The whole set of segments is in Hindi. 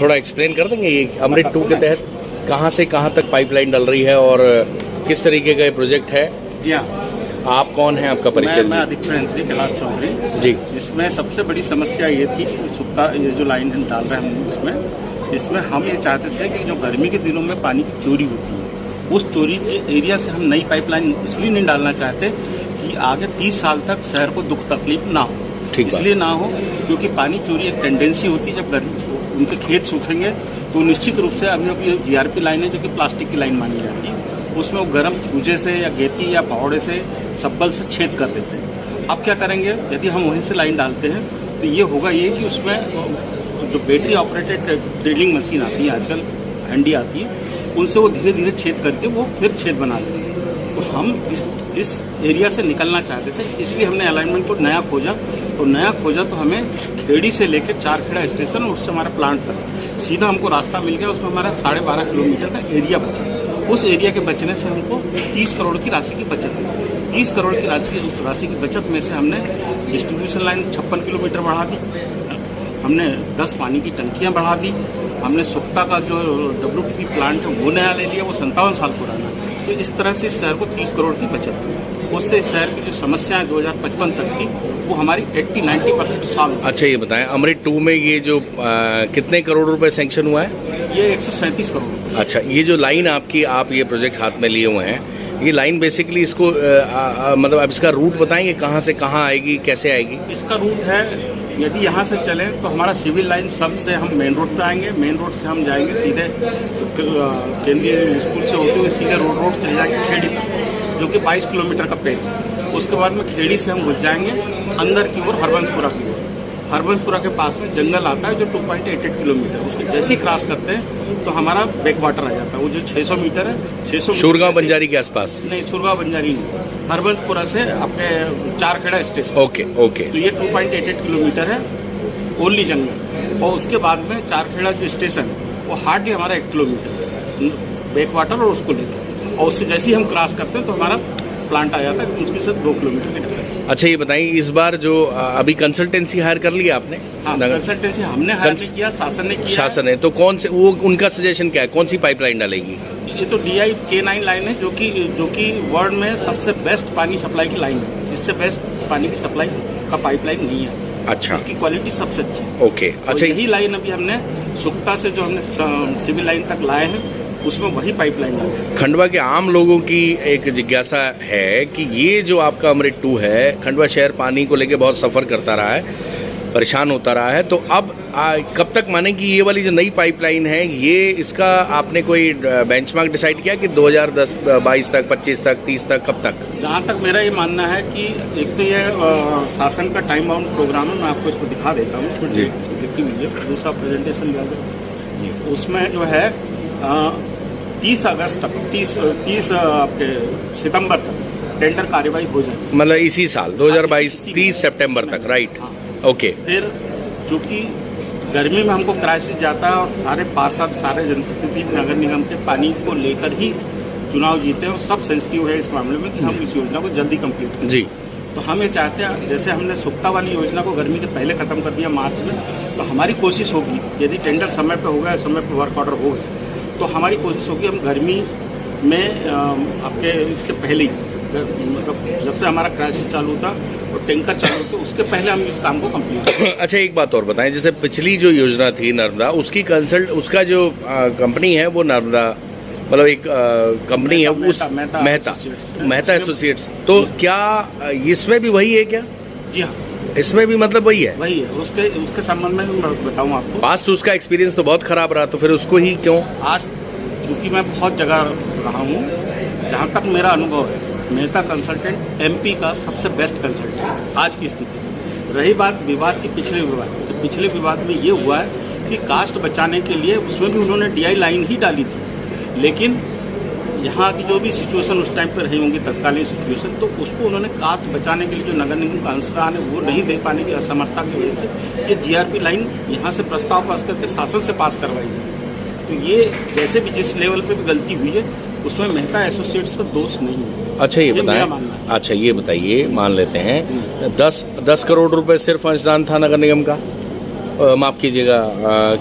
थोड़ा एक्सप्लेन कर देंगे ये अमृत 2 के तहत कहाँ से कहाँ तक पाइपलाइन डल रही है और किस तरीके का ये प्रोजेक्ट है? जी हाँ, आप कौन हैं, आपका परिचय? मैं अधीक्षण यंत्री कैलाश चौधरी जी। इसमें सबसे बड़ी समस्या ये थी कि सुक्ता ये जो लाइन हम डाल रहे हैं इसमें हम ये चाहते थे कि जो गर्मी के दिनों में पानी की चोरी होती है, उस चोरी के एरिया से हम नई पाइपलाइन इसलिए नहीं डालना चाहते कि आगे 30 साल तक शहर को दुख तकलीफ ना हो। इसलिए ना हो क्योंकि पानी चोरी एक टेंडेंसी होती है। जब गर्मी उनके खेत सूखेंगे तो निश्चित रूप से अभी ये GRP लाइन है जो कि प्लास्टिक की लाइन मानी जाती है, उसमें वो गर्म सूजे से या गेती या फावड़े से चप्पल से छेद कर देते हैं। अब क्या करेंगे, यदि हम वहीं से लाइन डालते हैं तो ये होगा ये कि उसमें जो बैटरी ऑपरेटेड ड्रिलिंग मशीन आती है आजकल, हैंडी आती है, उनसे वो धीरे धीरे छेद करके वो फिर छेद बना देते हैं। तो हम इस एरिया से निकलना चाहते थे, इसलिए हमने अलाइनमेंट को नया खोजा। तो हमें खेड़ी से लेकर चारखेड़ा स्टेशन और उससे हमारा प्लांट तक सीधा हमको रास्ता मिल गया। उसमें हमारा 12.5 किलोमीटर का एरिया बचा। उस एरिया के बचने से हमको 30 करोड़ की राशि की बचत हुई। 30 करोड़ की राशि की बचत में से हमने डिस्ट्रीब्यूशन लाइन 56 किलोमीटर बढ़ा दी, हमने 10 पानी की टंकियाँ बढ़ा दी, हमने सुक्ता का जो WTP प्लांट है वो नया ले लिया, वो 57 साल पुराना। तो इस तरह से इस शहर को 30 करोड़ की बचत हुई। उससे इस शहर की जो समस्याएं 2055 तक की वो हमारी 80-90% सॉल्व। अच्छा, ये बताएं अमृत 2 में ये जो कितने करोड़ रुपए सैंक्शन हुआ है? ये 137 करोड़। अच्छा, ये जो लाइन आपकी, आप ये प्रोजेक्ट हाथ में लिए हुए हैं, ये लाइन बेसिकली इसको मतलब अब इसका रूट बताएंगे कहाँ से कहाँ आएगी, कैसे आएगी? इसका रूट है, यदि यहाँ से चले तो हमारा सिविल लाइन सब से हम मेन रोड पे आएंगे, मेन रोड से हम जाएंगे सीधे केंद्रीय स्कूल से होते हुए सीधे रोड चले जाएंगे खेड़ी तक, जो कि 22 किलोमीटर का पेज है। उसके बाद में खेड़ी से हम घुस जाएंगे अंदर की ओर हरबंसपुरा की ओर। हरबंसपुरा के पास में जंगल आता है जो 2.88 किलोमीटर, उसको जैसे ही क्रॉस करते हैं तो हमारा बैक वाटर आ जाता है। वो जो 600 मीटर है, 600 शुरगांव बंजारी के आसपास? नहीं, शुरगांव बंजारी नहीं, हरबंसपुरा से अपने चारखेड़ा स्टेशन। ओके। तो ये 2.88 किलोमीटर है ओनली जंगल। और उसके बाद में चारखेड़ा जो स्टेशन वो हार्डली हमारा 1 किलोमीटर बैक वाटर और उसको लेकर, और उससे जैसे ही हम क्रॉस करते हैं तो हमारा प्लांट आ जाता है, उसके साथ 2 किलोमीटर की डिफरेंस। अच्छा, ये बताइए इस बार जो अभी कंसल्टेंसी हायर कर लिया आपने? हाँ, कंसल्टेंसी हमने हायर नहीं किया, शासन ने किया। शासन ने? तो कौन से, वो उनका सजेशन क्या है, कौन सी पाइपलाइन डालेगी? ये तो DI K9 लाइन है जो कि वर्ल्ड में सबसे बेस्ट पानी सप्लाई की लाइन है। इससे बेस्ट पानी की सप्लाई का पाइपलाइन नहीं है। अच्छा, इसकी क्वालिटी सबसे अच्छी है। ओके। अच्छा, यही लाइन अभी हमने सुक्ता से जो हमने सिविल लाइन तक लाए हैं उसमें वही पाइपलाइन है। खंडवा के आम लोगों की एक जिज्ञासा है कि ये जो आपका अमृत 2 है, खंडवा शहर पानी को लेके बहुत सफ़र करता रहा है, परेशान होता रहा है, तो अब कब तक माने कि ये वाली जो नई पाइपलाइन है, ये इसका आपने कोई बेंचमार्क डिसाइड किया कि 2022 तक, 25 तक, 30 तक, कब तक? जहाँ तक मेरा ये मानना है कि एक तो ये शासन का टाइम बाउंड प्रोग्राम है, मैं आपको इसको दिखा देता हूँ, उसमें लिखी हुई है, दूसरा प्रेजेंटेशन उसमें जो है 30 अगस्त तक, 30 आपके सितंबर तक टेंडर कार्यवाही हो जाएगी। मतलब इसी साल 2022 30 सितंबर तक, राइट? ओके। फिर चूंकि गर्मी में हमको क्राइसिस जाता है और सारे पार्षद, सारे जनप्रतिनिधि नगर निगम के पानी को लेकर ही चुनाव जीते हैं और सब सेंसिटिव है इस मामले में कि हम इस योजना को जल्दी कंप्लीट करें। जी। तो हम ये चाहते हैं, जैसे हमने सुक्ता वाली योजना को गर्मी के पहले खत्म कर दिया मार्च में, तो हमारी कोशिश होगी, यदि टेंडर समय पे हो गया, समय पे वर्क ऑर्डर हो गया, तो हमारी कोशिश होगी हम गर्मी में आपके इसके पहले ही, मतलब जब से हमारा क्राइसिस चालू था और टैंकर चालू थे उसके पहले हम इस काम को कंप्लीट। अच्छा, एक बात और बताएं, जैसे पिछली जो योजना थी नर्मदा, उसका जो कंपनी है वो नर्मदा, मतलब एक कंपनी है उस मेहता एसोसिएट्स, तो क्या इसमें भी वही है क्या? जी हाँ, इसमें भी मतलब वही है? वही है। उसके संबंध में मैं बताऊँ आपको, पास्ट उसका एक्सपीरियंस तो बहुत खराब रहा, तो फिर उसको ही क्यों? आज चूंकि मैं बहुत जगह रहा हूँ, जहाँ तक मेरा अनुभव है, मेहता कंसल्टेंट MP का सबसे बेस्ट कंसल्टेंट आज की स्थिति। रही बात विवाद की, पिछले विवाद, तो पिछले विवाद में ये हुआ है कि कास्ट बचाने के लिए उसमें भी उन्होंने DI लाइन ही डाली थी, लेकिन यहाँ की जो भी सिचुएशन उस टाइम पर रही होंगी, तत्कालीन सिचुएशन, तो उसको उन्होंने कास्ट बचाने के लिए जो नगर निगम का अंशदान है वो नहीं दे पाने की असमर्थता की वजह से ये GRP लाइन यहाँ से प्रस्ताव पास करके शासन से पास करवाई गई। तो ये जैसे भी जिस लेवल पे भी गलती हुई है उसमें मेहता एसोसिएट्स का दोष नहीं है। अच्छा, ये बताएं, अच्छा ये बताइए, मान लेते हैं 10 करोड़ रुपए सिर्फ अंशदान था नगर निगम का, माफ कीजिएगा,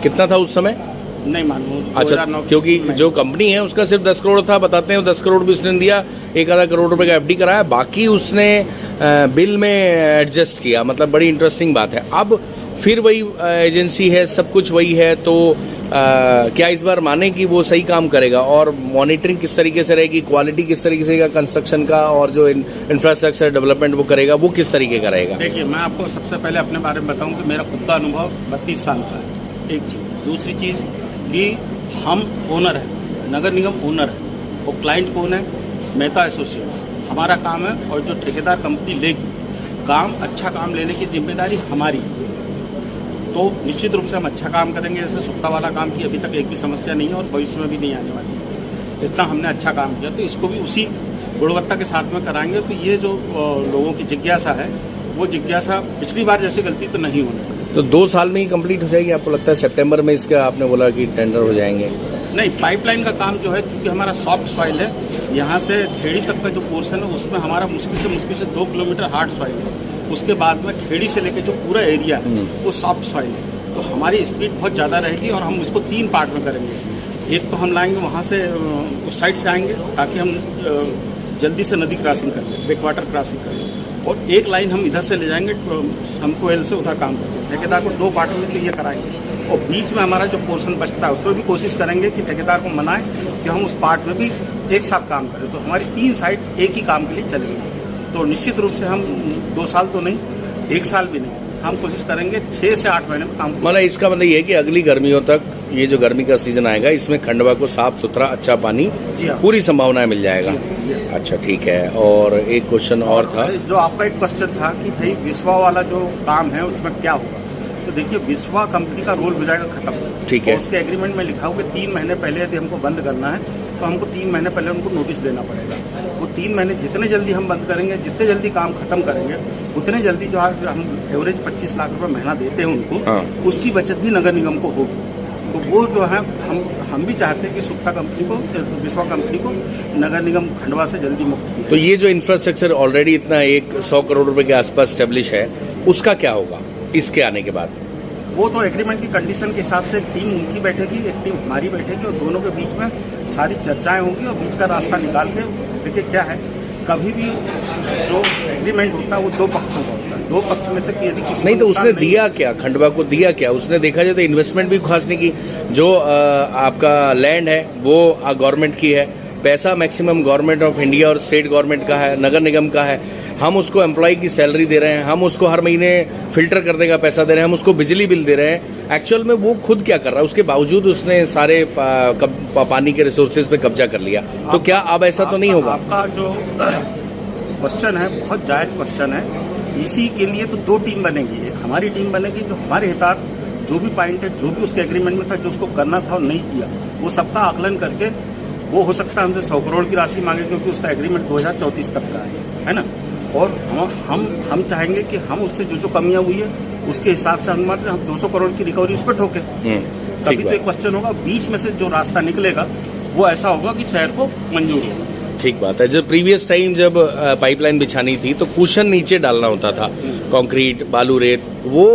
कितना था उस समय? नहीं मालूम। अच्छा, 2009 क्योंकि जो कंपनी है उसका सिर्फ 10 करोड़ था, बताते हैं 10 करोड़ भी उसने दिया, 1 आधा करोड़ रुपए का एफडी कराया, बाकी उसने बिल में एडजस्ट किया। मतलब बड़ी इंटरेस्टिंग बात है। अब फिर वही एजेंसी है, सब कुछ वही है, तो क्या इस बार माने कि वो सही काम करेगा? और मॉनिटरिंग किस तरीके से रहेगी, क्वालिटी किस तरीके से रहेगा कंस्ट्रक्शन का, और जो इंफ्रास्ट्रक्चर डेवलपमेट वो करेगा वो किस तरीके का रहेगा? देखिए, मैं आपको सबसे पहले अपने बारे में बताऊं कि मेरा खुद का अनुभव 32 साल का है, एक चीज़। दूसरी चीज़ कि हम ओनर हैं, नगर निगम ओनर है, और क्लाइंट कौन है? मेहता एसोसिएट्स। हमारा काम है, और जो ठेकेदार कंपनी लेगी काम, अच्छा काम लेने की जिम्मेदारी हमारी। तो निश्चित रूप से हम अच्छा काम करेंगे। जैसे सुक्ता वाला काम की अभी तक एक भी समस्या नहीं है, और भविष्य में भी नहीं आने वाली है। इतना हमने अच्छा काम किया, तो इसको भी उसी गुणवत्ता के साथ में कराएंगे। तो ये जो लोगों की जिज्ञासा है, वो जिज्ञासा पिछली बार जैसी गलती तो नहीं होनी। तो 2 साल में ही कंप्लीट हो जाएगी आपको लगता है? सितंबर में इसका आपने बोला कि टेंडर हो जाएंगे? नहीं, पाइपलाइन का काम जो है, चूंकि हमारा सॉफ्ट सॉइल है, यहाँ से खेड़ी तक का जो पोर्शन है उसमें हमारा मुश्किल से 2 किलोमीटर हार्ड सॉइल है। उसके बाद में खेड़ी से लेकर जो पूरा एरिया है वो सॉफ्ट सॉइल है। तो हमारी स्पीड बहुत ज़्यादा रहेगी, और हम इसको 3 पार्ट में करेंगे। एक तो हम लाएंगे वहाँ से, उस साइड से आएंगे ताकि हम जल्दी से नदी क्रॉसिंग कर लें, बैक वाटर क्रॉसिंग कर लें, और एक लाइन हम इधर से ले जाएंगे हमको एल से उधर काम करेंगे। ठेकेदार को 2 पार्ट में क्लियर कराएंगे, और बीच में हमारा जो पोर्शन बचता है उसमें भी कोशिश करेंगे कि ठेकेदार को मनाएं कि हम उस पार्ट में भी एक साथ काम करें। तो हमारी 3 साइड एक ही काम के लिए चलेंगी। तो निश्चित रूप से हम 2 साल तो नहीं, 1 साल भी नहीं, हम कोशिश करेंगे 6 से 8 महीने में काम। मतलब इसका मतलब ये है कि अगली गर्मियों तक, ये जो गर्मी का सीजन आएगा, इसमें खंडवा को साफ सुथरा अच्छा पानी पूरी संभावनाएं मिल जाएगा। अच्छा, ठीक है। और एक क्वेश्चन और था, जो आपका एक क्वेश्चन था कि भाई विश्वा वाला जो काम है उसमें क्या होगा। तो देखिए, विश्वा कंपनी का रोल हो जाएगा खत्म। ठीक है। उसके एग्रीमेंट में लिखा होगा 3 महीने पहले यदि हमको बंद करना है तो हमको 3 महीने पहले उनको नोटिस देना पड़ेगा। वो 3 महीने जितने जल्दी हम बंद करेंगे, जितने जल्दी काम खत्म करेंगे, उतने जल्दी जो हम एवरेज 25 लाख रुपए महीना देते हैं उनको, उसकी बचत भी नगर निगम को होगी। तो वो जो है हम भी चाहते हैं कि सुक्ता कंपनी को, विश्वा कंपनी को नगर निगम खंडवा से जल्दी मुक्त किया। तो ये जो इंफ्रास्ट्रक्चर ऑलरेडी इतना 100 करोड़ रुपए के आसपास स्टेब्लिश है, उसका क्या होगा इसके आने के बाद? वो तो एग्रीमेंट की कंडीशन के हिसाब से एक टीम उनकी बैठेगी, एक टीम हमारी बैठेगी, और दोनों के बीच में सारी चर्चाएं होंगी, और बीच का रास्ता निकाल के देखिए क्या है। कभी भी जो एग्रीमेंट होता है वो 2 पक्षों का होता है। 2 पक्ष में से यदि किसी नहीं, तो उसने दिया क्या खंडवा को? दिया क्या उसने? देखा जाए तो इन्वेस्टमेंट भी खास नहीं की। जो आपका लैंड है वो गवर्नमेंट की है, पैसा मैक्सिमम गवर्नमेंट ऑफ इंडिया और स्टेट गवर्नमेंट का है, नगर निगम का है। हम उसको एम्प्लॉय की सैलरी दे रहे हैं, हम उसको हर महीने फिल्टर करने का पैसा दे रहे हैं, हम उसको बिजली बिल दे रहे हैं। एक्चुअल में वो खुद क्या कर रहा है? उसके बावजूद उसने सारे पानी के रिसोर्सेज पे कब्जा कर लिया। तो क्या अब ऐसा तो नहीं होगा? आपका जो क्वेश्चन है बहुत जायज क्वेश्चन है। इसी के लिए तो 2 टीम बनेगी। एक हमारी टीम बनेगी जो हमारे हितार्थ जो भी पॉइंट है, जो भी उसके एग्रीमेंट में था, जो उसको करना था और नहीं किया, वो सबका आकलन करके, वो हो सकता है हमसे 100 करोड़ की राशि मांगे, क्योंकि उसका एग्रीमेंट 2034 तक का है ना। और हम चाहेंगे कि हम उससे जो कमियां हुई है उसके हिसाब से हम 200 करोड़ की रिकवरी उस पर ठोके। तभी तो एक क्वेश्चन होगा, बीच में से जो रास्ता निकलेगा वो ऐसा होगा कि शहर को मंजूर होगा। ठीक बात है। जब प्रीवियस टाइम जब पाइपलाइन बिछानी थी तो कुशन नीचे डालना होता था, कंक्रीट, बालू, रेत, वो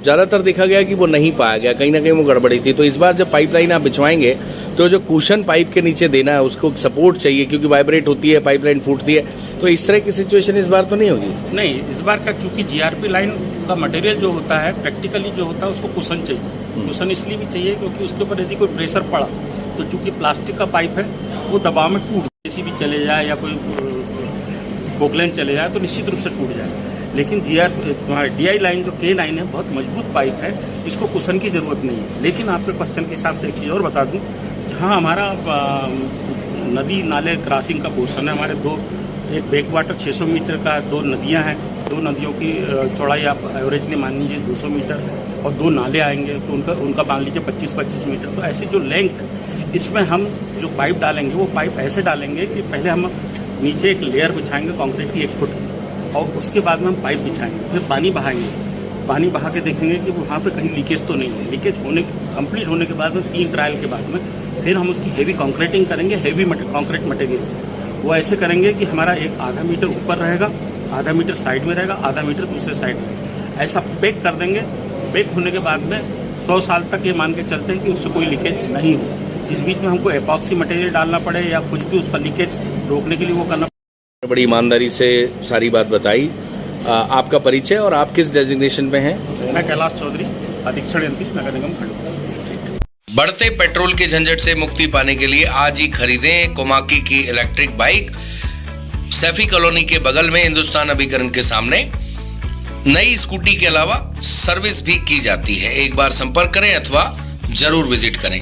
ज़्यादातर देखा गया कि वो नहीं पाया गया, कहीं ना कहीं वो गड़बड़ी थी। तो इस बार जब पाइपलाइन आप बिछवाएंगे तो जो कुशन पाइप के नीचे देना है उसको सपोर्ट चाहिए, क्योंकि वाइब्रेट होती है, पाइपलाइन फूटती है। तो इस तरह की सिचुएशन इस बार तो नहीं होगी? नहीं, इस बार का चूंकि जीआरपी लाइन का मटेरियल जो होता है, प्रैक्टिकली जो होता है उसको कुशन चाहिए। कुशन इसलिए भी चाहिए क्योंकि उसके ऊपर यदि कोई प्रेशर पड़ा तो चूंकि प्लास्टिक का पाइप है वो दबाव में टूट, किसी भी चले जाए या कोई पोकलैंड चले जाए तो निश्चित रूप से टूट जाए। लेकिन DI लाइन जो K लाइन है बहुत मजबूत पाइप है, इसको कुशन की ज़रूरत नहीं है। लेकिन आपके क्वेश्चन के हिसाब से एक चीज़ और बता दूं, जहां हमारा नदी नाले क्रॉसिंग का पोर्शन है, हमारे 2 एक बैक वाटर 600 मीटर का, 2 नदियां हैं, 2 नदियों की चौड़ाई आप एवरेजली मान लीजिए 200 मीटर, और 2 नाले आएंगे तो उनका मान लीजिए 25-25 मीटर। तो ऐसे जो लेंथ, इसमें हम जो पाइप डालेंगे वो पाइप ऐसे डालेंगे कि पहले हम नीचे एक लेयर बिछाएंगे कंक्रीट की 1 फुट, और उसके बाद में हम पाइप बिछाएंगे, फिर पानी बहाएंगे। पानी बहा के देखेंगे कि वहाँ पे कहीं लीकेज तो नहीं है। लीकेज कंप्लीट होने के बाद में 3 ट्रायल के बाद में फिर हम उसकी हेवी कंक्रीटिंग करेंगे, हेवी कंक्रीट मटेरियल्स। वो ऐसे करेंगे कि हमारा एक आधा मीटर ऊपर रहेगा, आधा मीटर साइड में रहेगा, आधा मीटर दूसरे साइड में, ऐसा पैक कर देंगे। पैक होने के बाद में 100 साल तक ये मान के चलते हैं कि उससे कोई लीकेज नहीं हो। इस बीच में हमको एपॉक्सी मटेरियल डालना पड़े या कुछ भी उस पर लीकेज रोकने के लिए वो करना। बड़ी ईमानदारी से सारी बात बताई। आपका परिचय और आप किस डेजिग्नेशन में हैं? मैं कैलाश चौधरी, अधीक्षण यंत्री, नगर निगम खंडवा। बढ़ते पेट्रोल के झंझट से मुक्ति पाने के लिए आज ही खरीदें कोमाकी की इलेक्ट्रिक बाइक। सैफी कॉलोनी के बगल में हिंदुस्तान अभिकरण के सामने नई स्कूटी के अलावा सर्विस भी की जाती है। एक बार संपर्क करें अथवा जरूर विजिट करें।